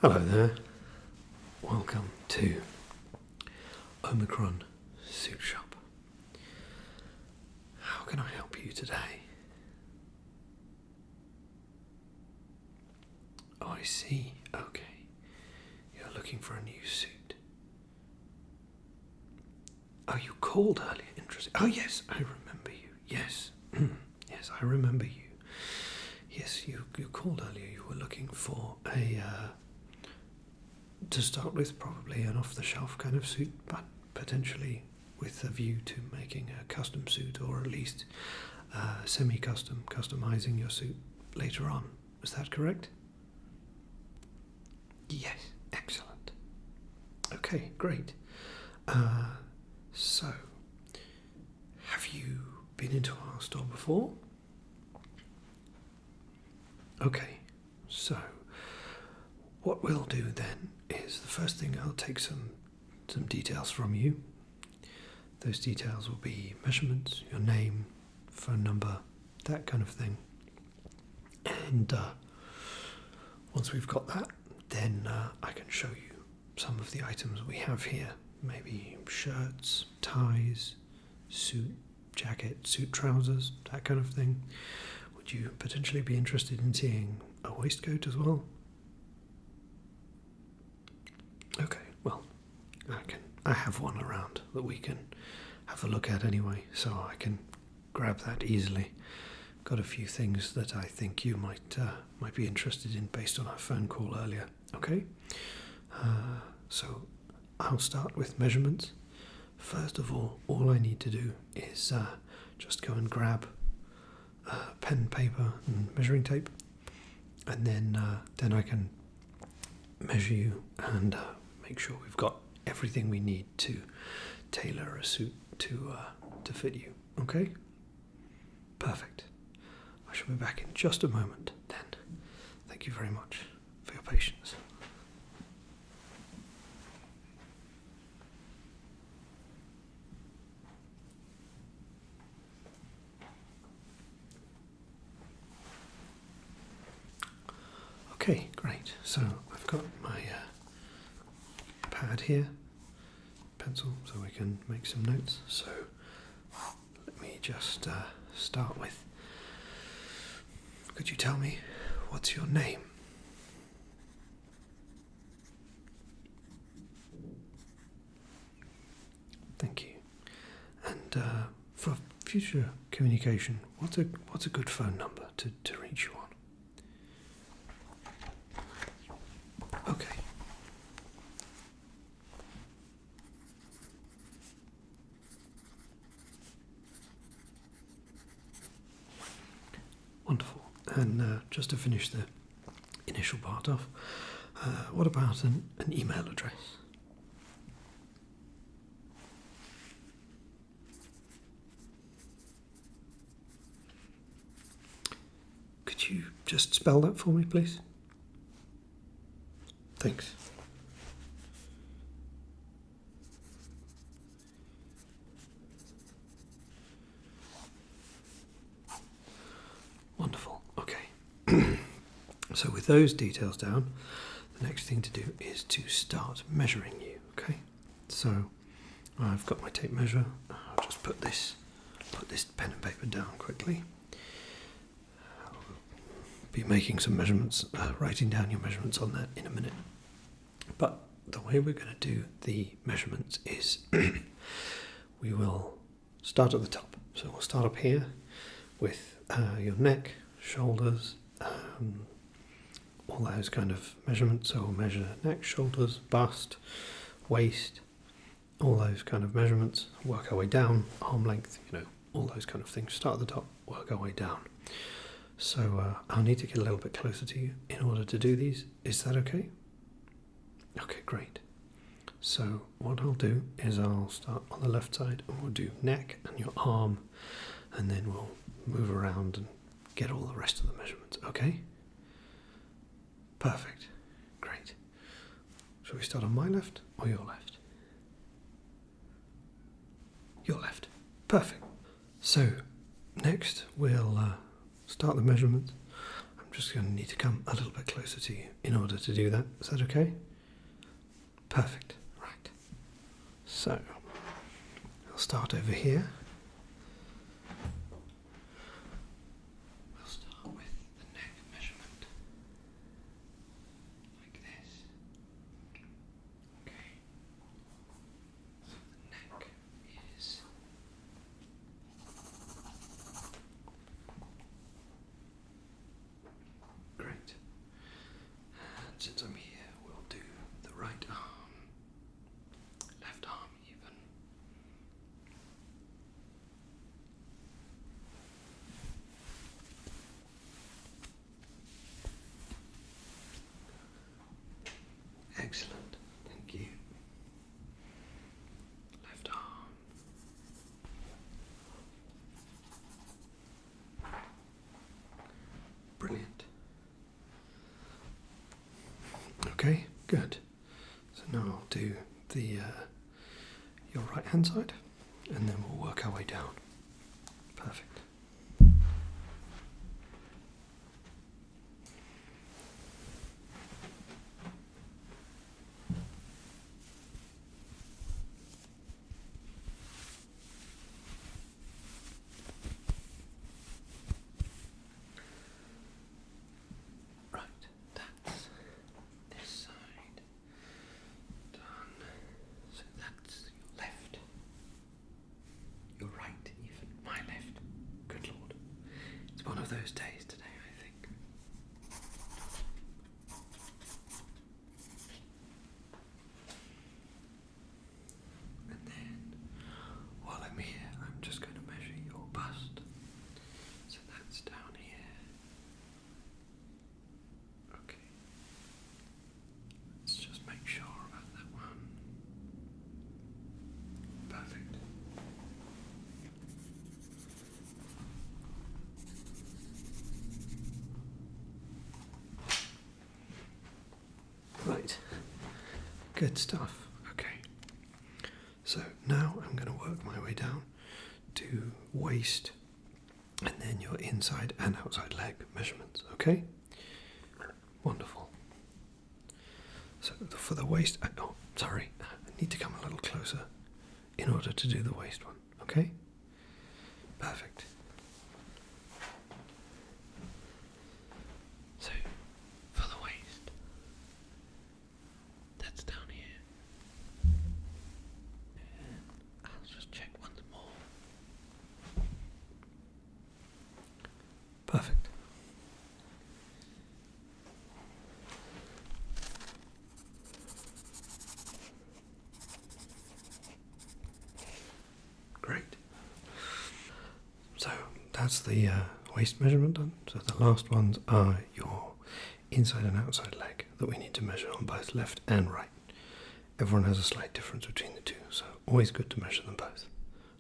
Hello there. Welcome to Omicron Suit Shop. How can I help you today? Oh, I see. Okay. You're looking for a new suit. Oh, you called earlier. Interesting. Oh, yes, I remember you. Yes. Yes, I remember you. Yes, you called earlier. You were looking for to start with, probably an off-the-shelf kind of suit, but potentially with a view to making a custom suit, or at least semi-custom, customizing your suit later on. Is that correct? Yes, excellent. Okay, great. So, have you been into our store before? Okay, so what we'll do then is, the first thing, I'll take some details from you. Those details will be measurements, your name, phone number, that kind of thing. And once we've got that, then I can show you some of the items we have here. Maybe shirts, ties, suit jacket, suit trousers, that kind of thing. Would you potentially be interested in seeing a waistcoat as well? Okay, well, I have one around that we can have a look at anyway, so I can grab that easily. Got a few things that I think you might be interested in based on our phone call earlier. Okay, so I'll start with measurements. First of all I need to do is just go and grab pen, paper, and measuring tape, and then I can measure you and make sure we've got everything we need to tailor a suit to fit you. Okay? Perfect. I shall be back in just a moment then. Thank you very much for your patience. Okay, great. So I've got my pad here, pencil, so we can make some notes. So let me just start with, could you tell me what's your name? Thank you. And for future communication, what's a good phone number to reach you on? Okay. Wonderful. And just to finish the initial part off, what about an email address? Could you just spell that for me, please? Thanks. Wonderful. Okay. So with those details down, the next thing to do is to start measuring you. Okay. So I've got my tape measure. I'll just put this pen and paper down quickly. I'll be making some measurements, writing down your measurements on that in a minute. But the way we're going to do the measurements is we will start at the top. So we'll start up here with your neck, shoulders, all those kind of measurements. So we'll measure neck, shoulders, bust, waist, all those kind of measurements. Work our way down, arm length, all those kind of things. Start at the top, work our way down. So I'll need to get a little bit closer to you in order to do these. Is that okay? Okay, great. So what I'll do is I'll start on the left side and we'll do neck and your arm, and then we'll move around and get all the rest of the measurements. Okay? Perfect. Great. Shall we start on my left or your left? Your left. Perfect. So next we'll start the measurements. I'm just going to need to come a little bit closer to you in order to do that. Is that okay? Perfect. Right. So, I'll start over here. We'll start with the neck measurement. Like this. Okay. So the neck is great. And since I'm here, we'll do the right arm, left arm even. Excellent, thank you. Left arm. Brilliant. Okay, good. So now I'll do the your right hand side, and then we'll work our way down. Perfect. Right, that's this side done. So that's your left. Your right, even. My left. Good Lord. It's one of those days today, I think. And then, while I'm here, I'm just going to measure your bust. So that's down here. Okay. Let's just make sure about that one. Perfect. Right. Good stuff. Okay. So now I'm going to work my way down to waist and then your inside and outside leg measurements. Okay? Wonderful. So for the waist, I need to come a little closer in order to do the waist one. Okay? Perfect. So for the waist, that's down here. And I'll just check once more. Perfect. Great. So that's the waist measurement done. So the last ones are your inside and outside leg that we need to measure on both left and right. Everyone has a slight difference between the two, so always good to measure them both.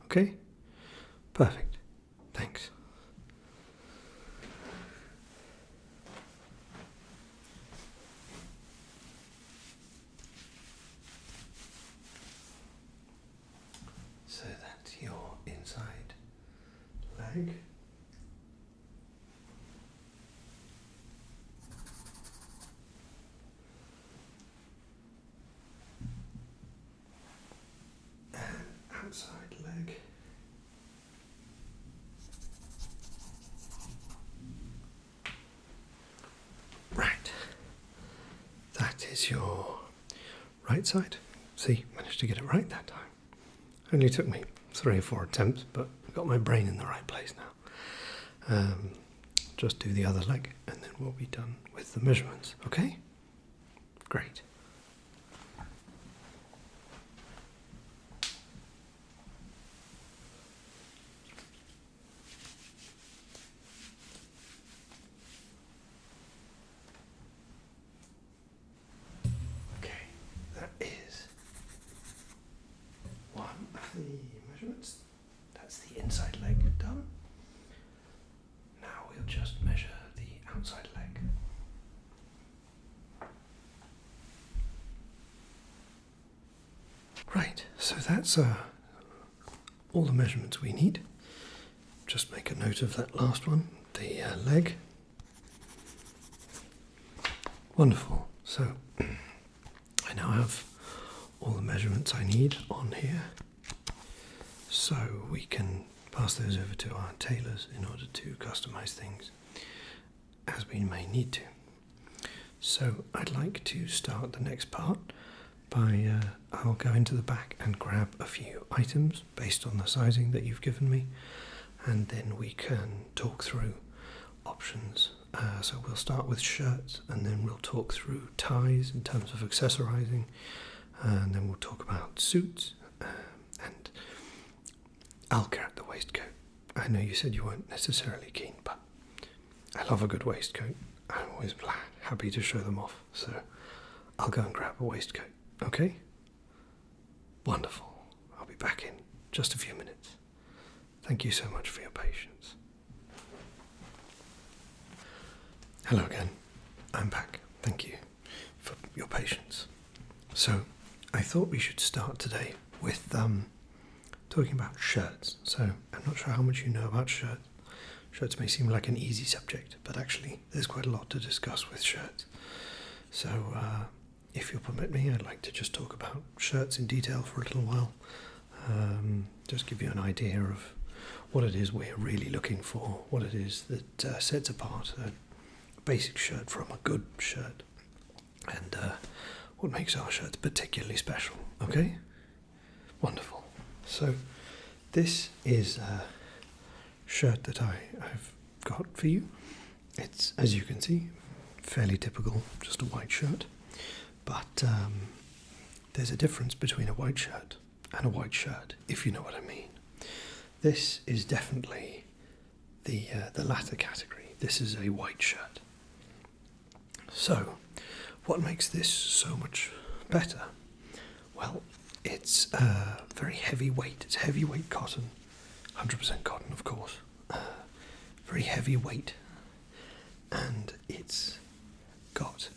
Okay? Perfect. Thanks. So that's your inside leg. And outside leg. Right. That is your right side. See, managed to get it right that time. Only took me 3 or 4 attempts, but I got my brain in the right place now. Just do the other leg, and then we'll be done with the measurements. Okay? Great. Okay, that is one of the measurements. That's the inside leg done. Now we'll just measure the outside leg. Right, so that's all the measurements we need. Just make a note of that last one, the leg. Wonderful. So I now have all the measurements I need on here, so we can pass those over to our tailors in order to customize things as we may need to. So I'd like to start the next part by I'll go into the back and grab a few items based on the sizing that you've given me, and then we can talk through options. So we'll start with shirts, and then we'll talk through ties in terms of accessorizing, and then we'll talk about suits, and I'll grab the waistcoat. I know you said you weren't necessarily keen, but I love a good waistcoat. I'm always happy to show them off, so I'll go and grab a waistcoat, okay? Wonderful. I'll be back in just a few minutes. Thank you so much for your patience. Hello again. I'm back. Thank you for your patience. So, I thought we should start today with talking about shirts. So, I'm not sure how much you know about shirts. Shirts may seem like an easy subject, but actually there's quite a lot to discuss with shirts. So, if you'll permit me, I'd like to just talk about shirts in detail for a little while. Just give you an idea of what it is we're really looking for, what it is that sets apart a basic shirt from a good shirt, and what makes our shirts particularly special, okay? Wonderful. So this is a shirt that I've got for you. It's, as you can see, fairly typical, just a white shirt, but there's a difference between a white shirt and a white shirt, if you know what I mean. This is definitely the latter category. This is a white shirt. So, what makes this so much better? Well, it's very heavyweight. It's heavyweight cotton, 100% cotton, of course. Very heavy weight, and it's got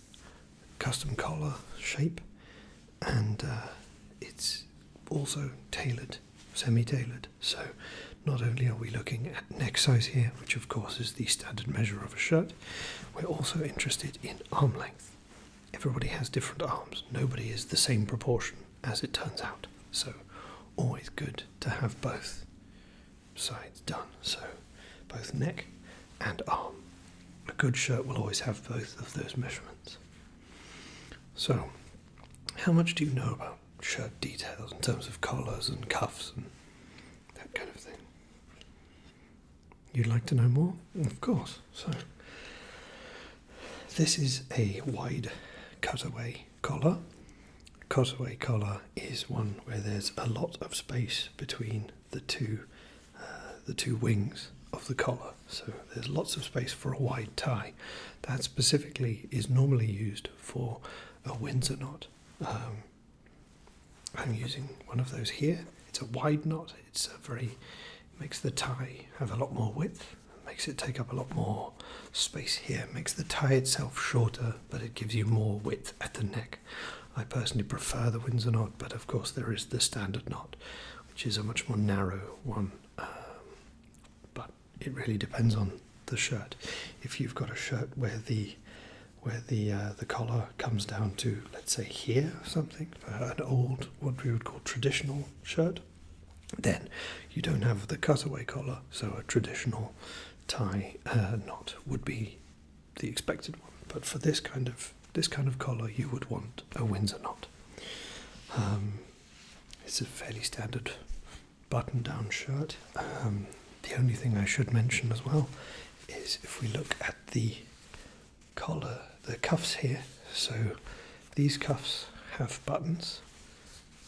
custom collar shape, and it's also tailored, semi-tailored. So, not only are we looking at neck size here, which of course is the standard measure of a shirt, we're also interested in arm length. Everybody has different arms. Nobody is the same proportion, as it turns out. So, always good to have both sides done. So, both neck and arm. A good shirt will always have both of those measurements. So, how much do you know about shirt details in terms of collars and cuffs and that kind of thing? You'd like to know more? Of course. So, this is a wide cutaway collar. Cutaway collar is one where there's a lot of space between the two wings of the collar. So there's lots of space for a wide tie. That specifically is normally used for a Windsor knot. I'm using one of those here. It's a wide knot. Makes the tie have a lot more width, makes it take up a lot more space here, makes the tie itself shorter, but it gives you more width at the neck. I personally prefer the Windsor knot, but of course there is the standard knot, which is a much more narrow one, but it really depends on the shirt. If you've got a shirt where the collar comes down to, let's say, here or something, an old, what we would call traditional shirt, then you don't have the cutaway collar, so a traditional tie knot would be the expected one. But for this kind of collar, you would want a Windsor knot. It's a fairly standard button-down shirt. The only thing I should mention as well is if we look at the collar, the cuffs here. So these cuffs have buttons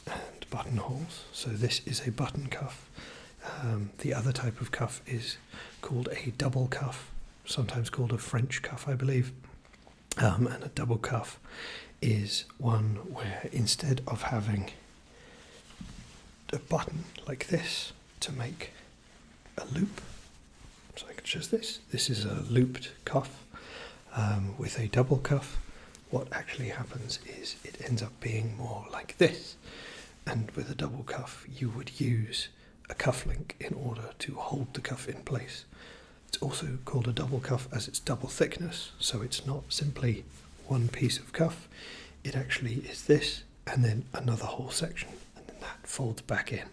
and buttonholes. So this is a button cuff. The other type of cuff is called a double cuff, sometimes called a French cuff, I believe. And a double cuff is one where instead of having a button like this to make a loop, such as this is a looped cuff. With a double cuff, what actually happens is it ends up being more like this. And with a double cuff, you would use a cuff link in order to hold the cuff in place. It's also called a double cuff as it's double thickness, so it's not simply one piece of cuff, it actually is this, and then another whole section, and then that folds back in.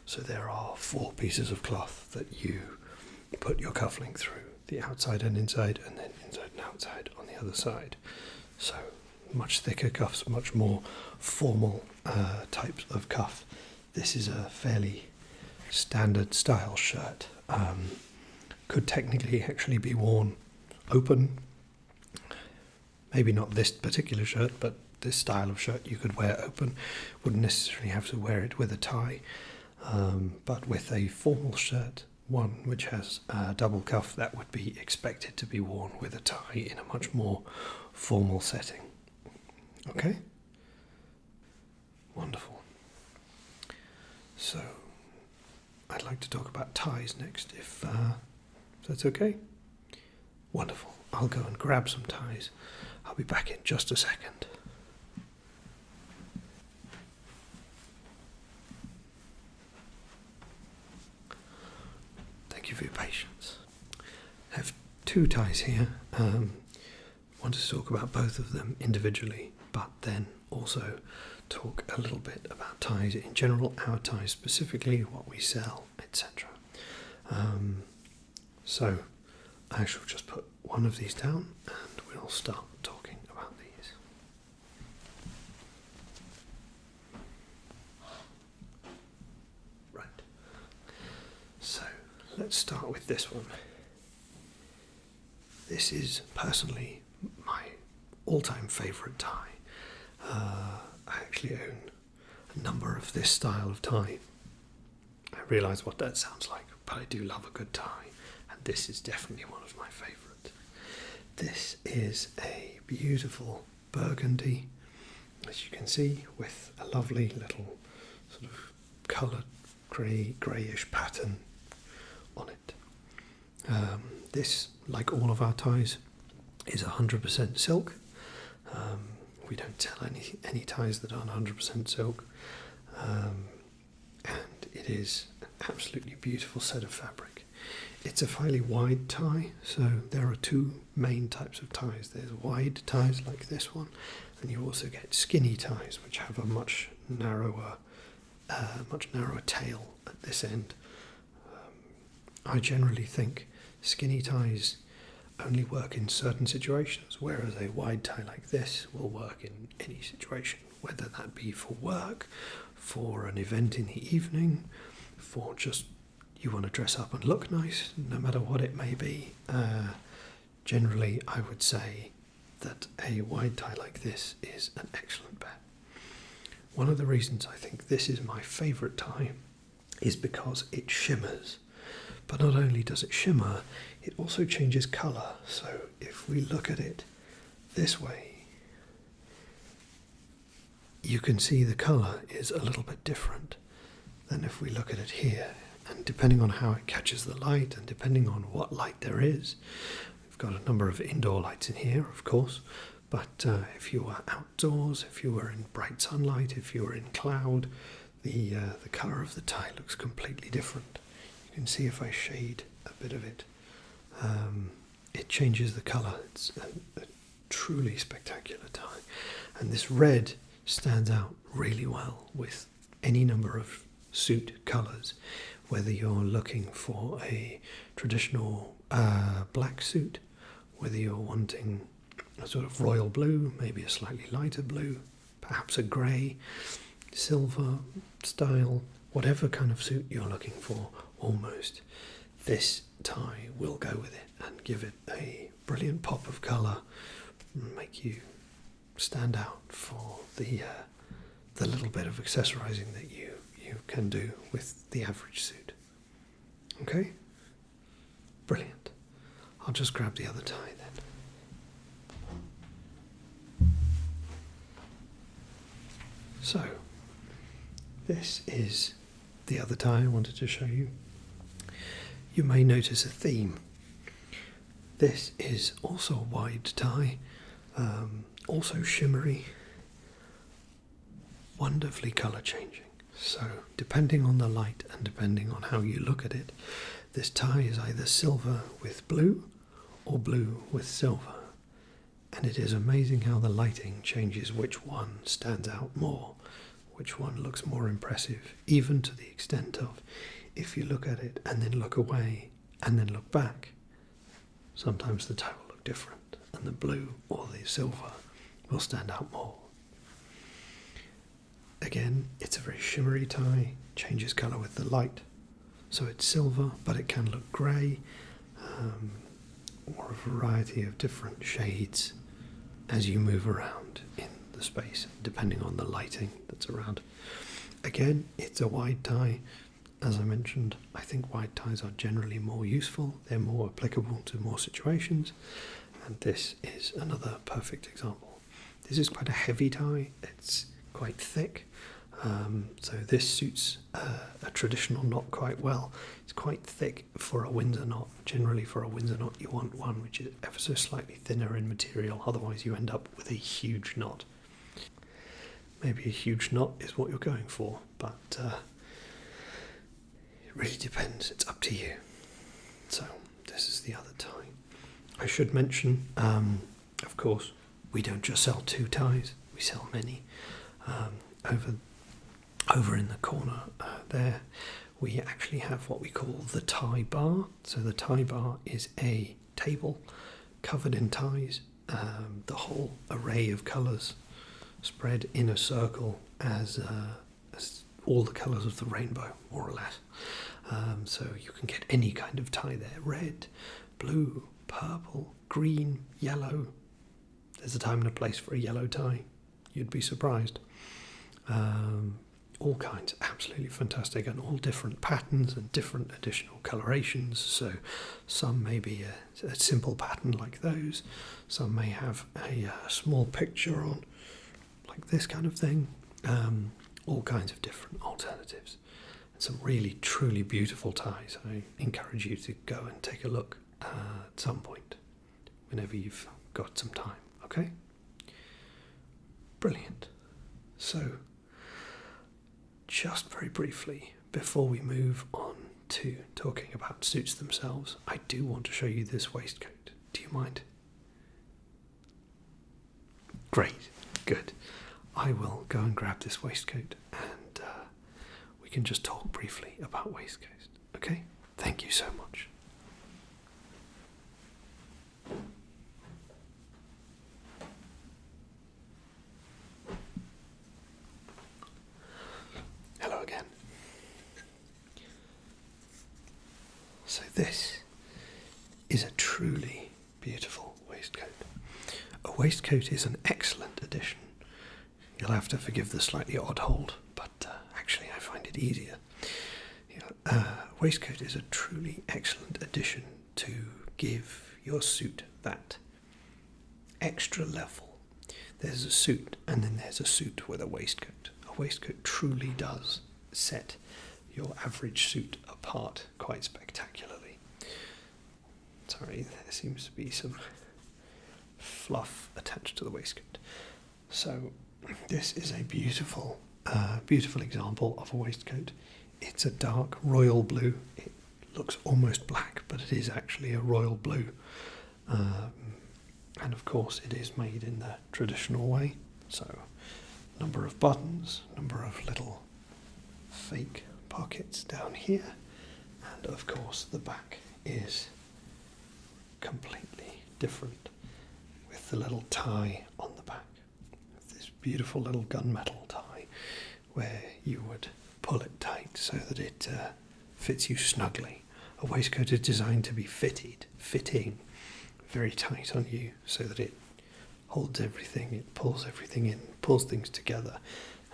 So there are 4 pieces of cloth that you put your cufflink through, the outside and inside, and then inside and outside on the other side. So much thicker cuffs, much more formal types of cuff. This is a fairly standard style shirt. Could technically actually be worn open. Maybe not this particular shirt, but this style of shirt you could wear open. Wouldn't necessarily have to wear it with a tie. But with a formal shirt, one which has a double cuff, that would be expected to be worn with a tie in a much more formal setting. Okay? Wonderful. So, I'd like to talk about ties next, if that's okay? Wonderful. I'll go and grab some ties. I'll be back in just a second. Thank you for your patience. I have 2 ties here. Want to talk about both of them individually, but then also talk a little bit about ties in general, our ties specifically, what we sell, etc. So I shall just put one of these down and we'll start talking about these. Right. So let's start with this one. This is personally my all-time favourite tie. I actually own a number of this style of tie. I realise what that sounds like, but I do love a good tie, and this is definitely one of my favourites. This is a beautiful burgundy, as you can see, with a lovely little sort of coloured greyish pattern on it. This, like all of our ties, is 100% silk. We don't sell any ties that aren't 100% silk, and it is an absolutely beautiful set of fabric. It's a fairly wide tie, so there are 2 main types of ties. There's wide ties like this one, and you also get skinny ties, which have a much narrower tail at this end. I generally think skinny ties only work in certain situations, whereas a wide tie like this will work in any situation, whether that be for work, for an event in the evening, for just you want to dress up and look nice, no matter what it may be. Generally, I would say that a wide tie like this is an excellent bet. One of the reasons I think this is my favourite tie is because it shimmers. But not only does it shimmer, it also changes colour. So if we look at it this way, you can see the colour is a little bit different than if we look at it here. And depending on how it catches the light and depending on what light there is, we've got a number of indoor lights in here, of course, but if you were outdoors, if you were in bright sunlight, if you were in cloud, the colour of the tie looks completely different. You can see if I shade a bit of it, it changes the colour. It's a truly spectacular tie, and this red stands out really well with any number of suit colours, whether you're looking for a traditional black suit, whether you're wanting a sort of royal blue, maybe a slightly lighter blue, perhaps a grey, silver style, whatever kind of suit you're looking for, almost, this tie will go with it and give it a brilliant pop of colour, make you stand out for the little bit of accessorising that you can do with the average suit. Okay? Brilliant. I'll just grab the other tie then. So, this is the other tie I wanted to show you. You may notice a theme. This is also a wide tie, also shimmery, wonderfully colour changing. So depending on the light and depending on how you look at it, this tie is either silver with blue or blue with silver. And it is amazing how the lighting changes which one stands out more, which one looks more impressive, even to the extent of if you look at it and then look away and then look back, sometimes the tie will look different and the blue or the silver will stand out more. Again, it's a very shimmery tie, changes colour with the light, so it's silver, but it can look grey, or a variety of different shades as you move around in the space, depending on the lighting that's around. Again, it's a wide tie. As I mentioned, I think wide ties are generally more useful, they're more applicable to more situations, and this is another perfect example. This is quite a heavy tie, it's quite thick, so this suits a traditional knot quite well. It's quite thick for a Windsor knot. Generally for a Windsor knot you want one which is ever so slightly thinner in material, otherwise you end up with a huge knot. Maybe a huge knot is what you're going for, but it really depends, it's up to you. So this is the other tie. I should mention, of course, we don't just sell two ties, we sell many. Over in the corner there, we actually have what we call the tie bar. So the tie bar is a table covered in ties, the whole array of colours spread in a circle as all the colours of the rainbow, more or less. So you can get any kind of tie there: red, blue, purple, green, yellow. There's a time and a place for a yellow tie. You'd be surprised. All kinds, absolutely fantastic, and all different patterns and different additional colorations. So some may be a simple pattern like those, some may have a small picture on, like this kind of thing. All kinds of different alternatives. And some really truly beautiful ties. I encourage you to go and take a look at some point whenever you've got some time. Okay? Brilliant. So, just very briefly, before we move on to talking about suits themselves, I do want to show you this waistcoat. Do you mind? Great, good. I will go and grab this waistcoat and we can just talk briefly about waistcoats. Okay? Thank you so much. Hello again. So this is a truly beautiful waistcoat. A waistcoat is an excellent addition. You'll have to forgive the slightly odd hold, but actually I find it easier. Waistcoat is a truly excellent addition to give your suit that extra level. There's a suit and then there's a suit with a waistcoat. A waistcoat truly does set your average suit apart quite spectacularly. Sorry, there seems to be some fluff attached to the waistcoat. So this is a beautiful example of a waistcoat. It's a dark royal blue. It looks almost black, but it is actually a royal blue. And of course it is made in the traditional way. So number of buttons, number of little fake pockets down here, and of course the back is completely different with the little tie on the back. This beautiful little gunmetal tie where you would pull it tight so that it fits you snugly. A waistcoat is designed to be fitting very tight on you so that it holds everything, it pulls everything in, pulls things together.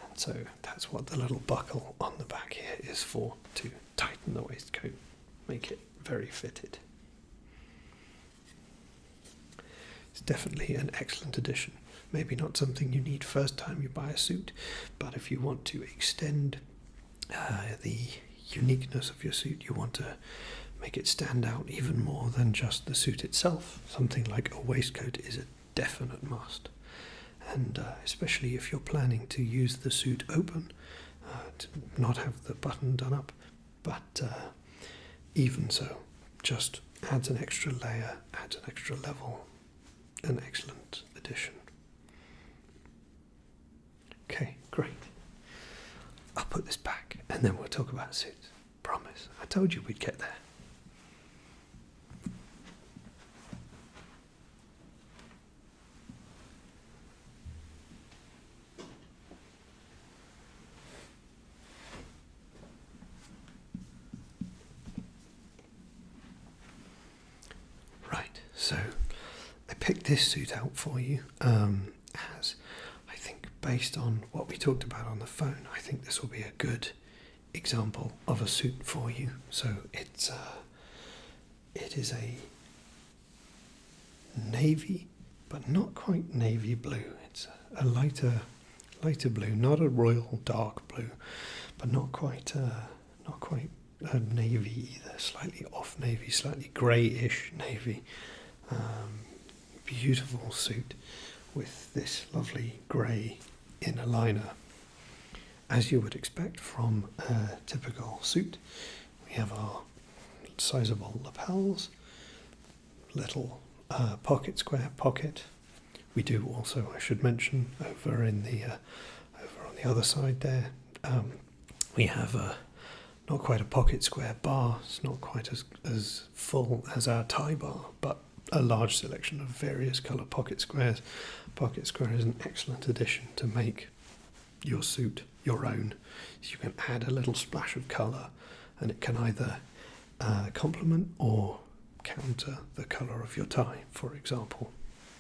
And so that's what the little buckle on the back here is for, to tighten the waistcoat, make it very fitted. It's definitely an excellent addition. Maybe not something you need first time you buy a suit, but if you want to extend the uniqueness of your suit, you want to make it stand out even more than just the suit itself, something like a waistcoat is a definite must. And especially if you're planning to use the suit open, to not have the button done up, but even so, just adds an extra layer, adds an extra level an excellent addition. Okay, great. I'll put this back and then we'll talk about suits. Promise. I told you we'd get there. Right, so I picked this suit out for you as I think based on what we talked about on the phone, I think this will be a good example of a suit for you. So it is a navy, but not quite navy blue. It's a lighter blue, not a royal dark blue, but not quite a navy either. Slightly off navy, slightly greyish navy. Beautiful suit with this lovely grey inner liner. As you would expect from a typical suit, we have our sizable lapels, little square pocket. We do also, I should mention, over on the other side there, we have not quite a pocket square bar. It's not quite as full as our tie bar, but a large selection of various colour pocket squares. Pocket square is an excellent addition to make your suit your own. So you can add a little splash of colour, and it can either complement or counter the colour of your tie, for example,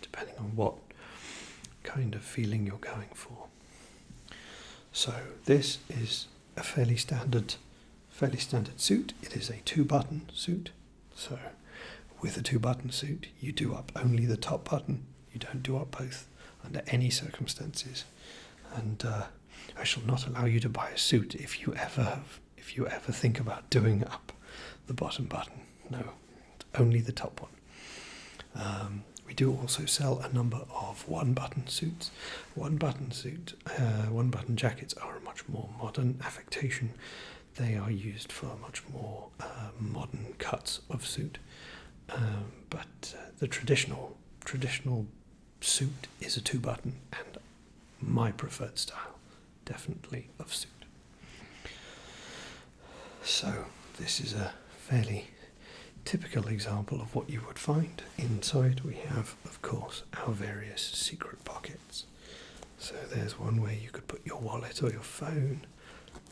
depending on what kind of feeling you're going for. So this is a fairly standard suit. It is a 2-button suit. So with a 2-button suit, you do up only the top button. You don't do up both under any circumstances. And I shall not allow you to buy a suit if you ever think about doing up the bottom button. No, only the top one. We do also sell a number of 1-button suits. 1-button jackets are a much more modern affectation. They are used for much more modern cuts of suit. But the traditional suit is a 2-button, and my preferred style, definitely, of suit. So this is a fairly typical example of what you would find. Inside we have, of course, our various secret pockets. So there's one where you could put your wallet or your phone,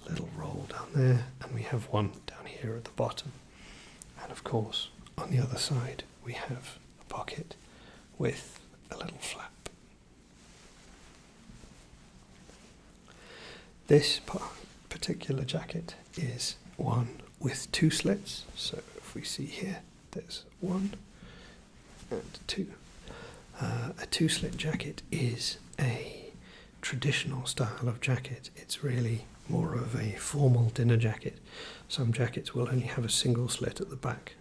a little roll down there, and we have one down here at the bottom. And of course, on the other side, we have a pocket with a little flap. This particular jacket is one with 2 slits. So if we see here, there's 1 and 2. A 2-slit jacket is a traditional style of jacket. It's really more of a formal dinner jacket. Some jackets will only have a single slit at the back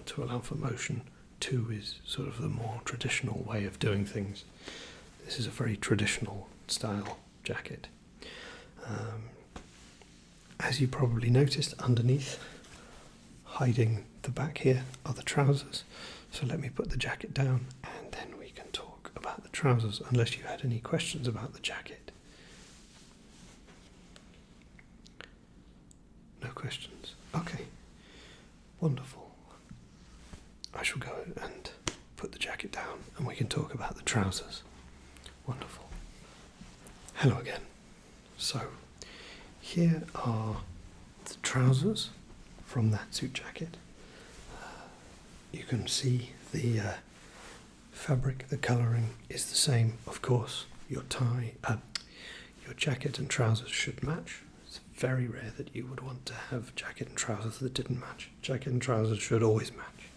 to allow for motion. 2 is sort of the more traditional way of doing things. This is a very traditional style jacket. As you probably noticed, underneath, hiding the back here, are the trousers. So let me put the jacket down and then we can talk about the trousers, unless you had any questions about the jacket. No questions? Okay, wonderful. I shall go and put the jacket down and we can talk about the trousers. Wonderful. Hello again. So, here are the trousers from that suit jacket. You can see the fabric, the colouring is the same. Of course, your tie, your jacket and trousers should match. It's very rare that you would want to have jacket and trousers that didn't match. Jacket and trousers should always match.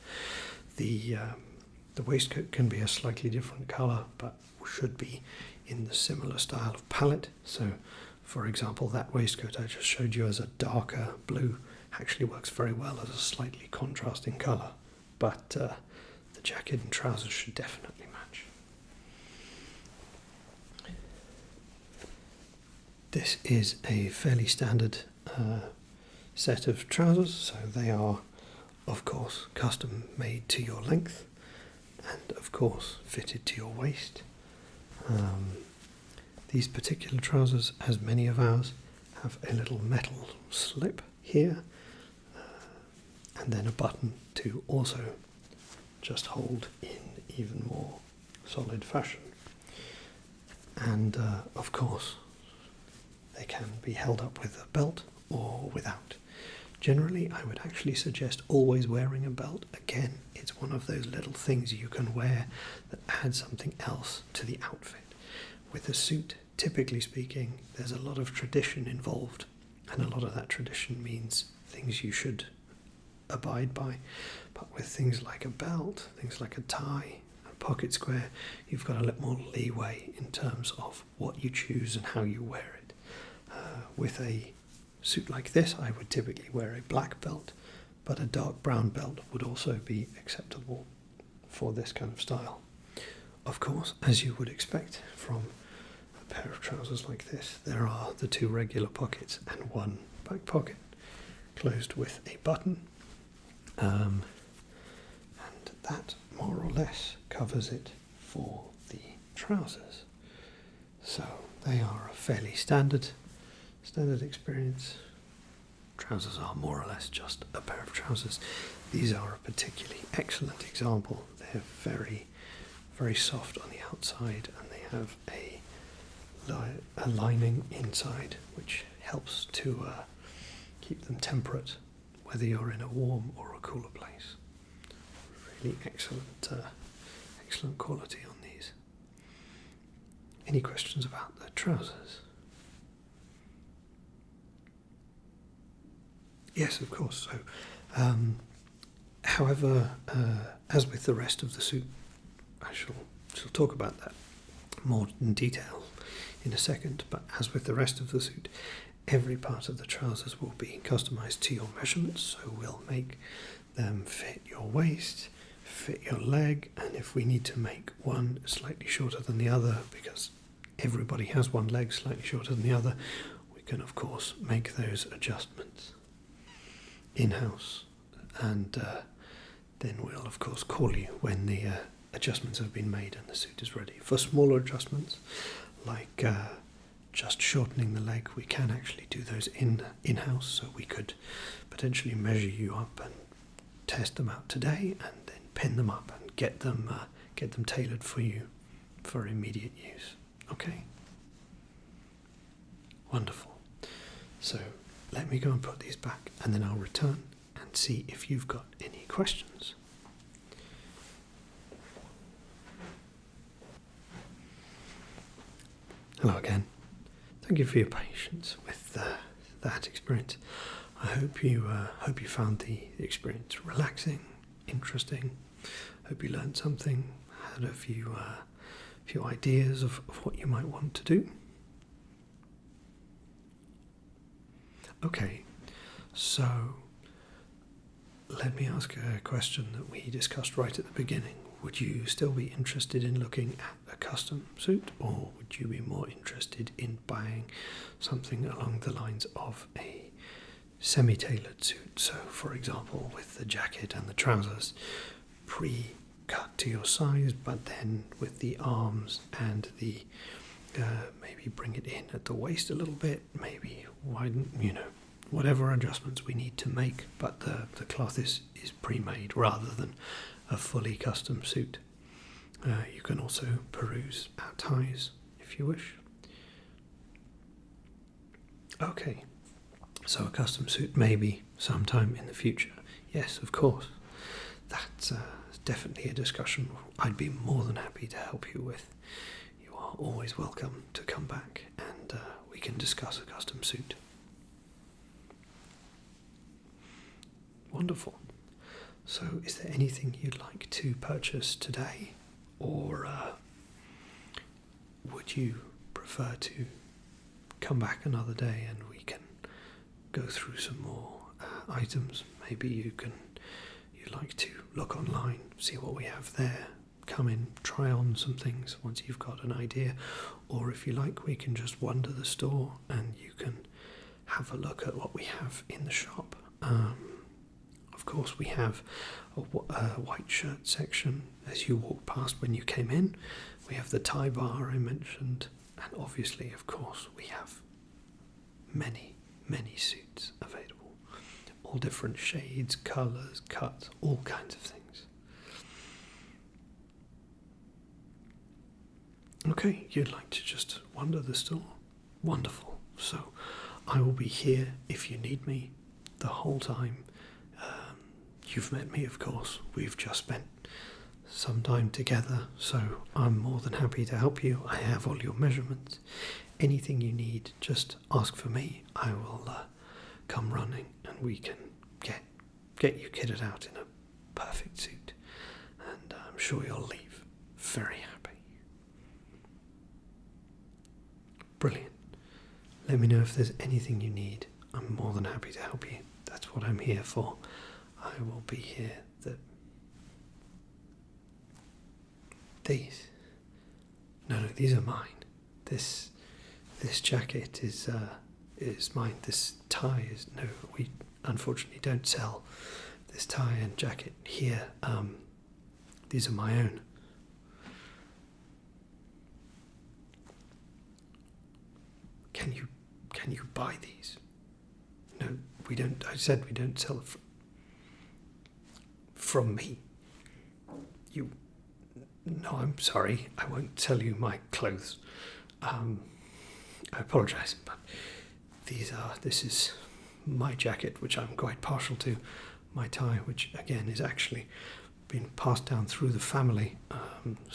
The waistcoat can be a slightly different colour, but should be in the similar style of palette. So, for example, that waistcoat I just showed you as a darker blue actually works very well as a slightly contrasting colour, but the jacket and trousers should definitely match. This is a fairly standard set of trousers, so they are, of course, custom made to your length, and of course fitted to your waist. These particular trousers, as many of ours, have a little metal slip here, and then a button to also just hold in even more solid fashion. And of course they can be held up with a belt or without. Generally, I would actually suggest always wearing a belt. Again, it's one of those little things you can wear that adds something else to the outfit. With a suit, typically speaking, there's a lot of tradition involved, and a lot of that tradition means things you should abide by. But with things like a belt, things like a tie, a pocket square, you've got a little more leeway in terms of what you choose and how you wear it. With a suit like this, I would typically wear a black belt, but a dark brown belt would also be acceptable for this kind of style. Of course, as you would expect from a pair of trousers like this, there are the two regular pockets and one back pocket closed with a button, and that more or less covers it for the trousers. So they are a fairly standard experience. Trousers are more or less just a pair of trousers. These are a particularly excellent example. They're very, very soft on the outside, and they have a lining inside which helps to keep them temperate whether you're in a warm or a cooler place. Really excellent quality on these. Any questions about the trousers? Yes, of course. So, however, as with the rest of the suit, I shall talk about that more in detail in a second, but as with the rest of the suit, every part of the trousers will be customized to your measurements, so we'll make them fit your waist, fit your leg, and if we need to make one slightly shorter than the other, because everybody has one leg slightly shorter than the other, we can of course make those adjustments in-house, and then we'll of course call you when the adjustments have been made and the suit is ready. For smaller adjustments, like just shortening the leg, we can actually do those in-house, so we could potentially measure you up and test them out today, and then pin them up and get them tailored for you for immediate use. Okay? Wonderful. So let me go and put these back, and then I'll return and see if you've got any questions. Hello again. Thank you for your patience with that experience. I hope you found the experience relaxing, interesting. Hope you learned something, had a few ideas of what you might want to do. Okay, so let me ask a question that we discussed right at the beginning. Would you still be interested in looking at a custom suit, or would you be more interested in buying something along the lines of a semi-tailored suit? So, for example, with the jacket and the trousers pre-cut to your size, but then with the arms and the maybe bring it in at the waist a little bit, maybe widen, whatever adjustments we need to make, but the cloth is pre-made rather than a fully custom suit. You can also peruse our ties if you wish. Okay, so a custom suit maybe sometime in the future. Yes, of course. That's definitely a discussion I'd be more than happy to help you with. You are always welcome to come back, and we can discuss a custom suit. Wonderful. So is there anything you'd like to purchase today, or would you prefer to come back another day and we can go through some more items? Maybe you'd like to look online, see what we have there, come in, try on some things once you've got an idea, or if you like, we can just wander the store and you can have a look at what we have in the shop. Of of course, we have a white shirt section as you walked past when you came in. We have the tie bar I mentioned, and obviously, of course, we have many, many suits available. All different shades, colours, cuts, all kinds of things. Okay, you'd like to just wander the store? Wonderful. So I will be here if you need me the whole time. You've met me, of course. We've just spent some time together, so I'm more than happy to help you. I have all your measurements. Anything you need, just ask for me. I will come running and we can get you kitted out in a perfect suit. And I'm sure you'll leave very happy. Brilliant. Let me know if there's anything you need. I'm more than happy to help you. That's what I'm here for. I will be here. These? No, these are mine. This jacket is mine. This tie is no. We unfortunately don't sell this tie and jacket here. These are my own. Can you buy these? No, we don't. I said we don't sell it from me. You. No, I'm sorry. I won't sell you my clothes. I apologise, but this is my jacket, which I'm quite partial to. My tie, which again is actually been passed down through the family.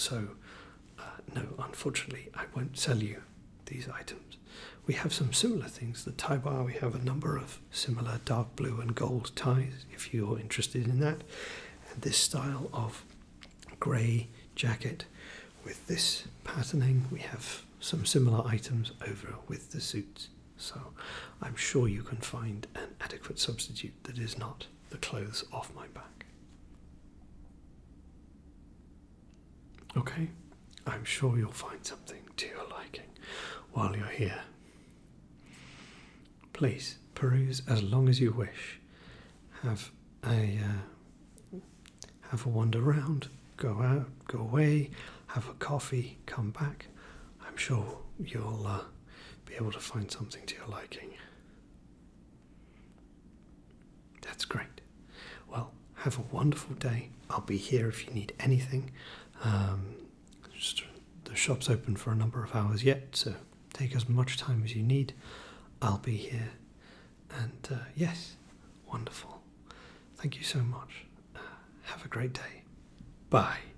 No, unfortunately, I won't sell you these items. We have some similar things. The tie bar, we have a number of similar dark blue and gold ties, if you're interested in that. And this style of grey jacket with this patterning, we have some similar items over with the suits. So I'm sure you can find an adequate substitute that is not the clothes off my back. Okay, I'm sure you'll find something to your liking while you're here. Please peruse as long as you wish. Have a wander round, go out, go away, have a coffee, come back. I'm sure you'll be able to find something to your liking. That's great. Well, have a wonderful day. I'll be here if you need anything. The shop's open for a number of hours yet, so take as much time as you need. I'll be here. And yes, wonderful. Thank you so much. Have a great day. Bye.